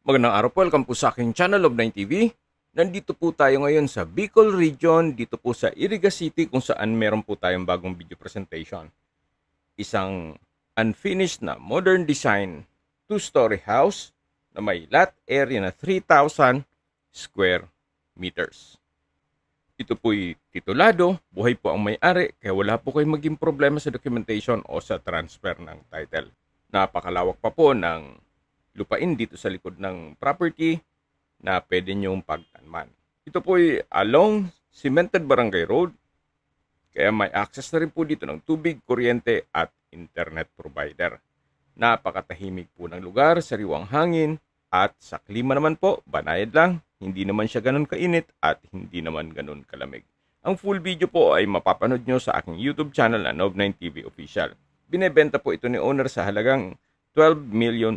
Magandang araw po, welcome po sa aking channel of 9 TV. Nandito po tayo ngayon sa Bicol Region, dito po sa Iriga City kung saan meron po tayong bagong video presentation. Isang unfinished na modern design 2-story house na may lot area na 3,000 square meters. Ito po'y titulado, buhay po ang may-ari, kaya wala po kayong maging problema sa documentation o sa transfer ng title. Napakalawak pa po ng lupain dito sa likod ng property na pwede nyong pagtanman. Ito po'y along cemented barangay road, kaya may access na rin po dito ng tubig, kuryente at internet provider. Napakatahimik po ng lugar, sariwang hangin, at sa klima naman po, banayad lang, hindi naman siya ganun kainit at hindi naman ganun kalamig. Ang full video po ay mapapanood nyo sa aking YouTube channel na Nov9 TV Official. Binebenta po ito ni owner sa halagang 12 million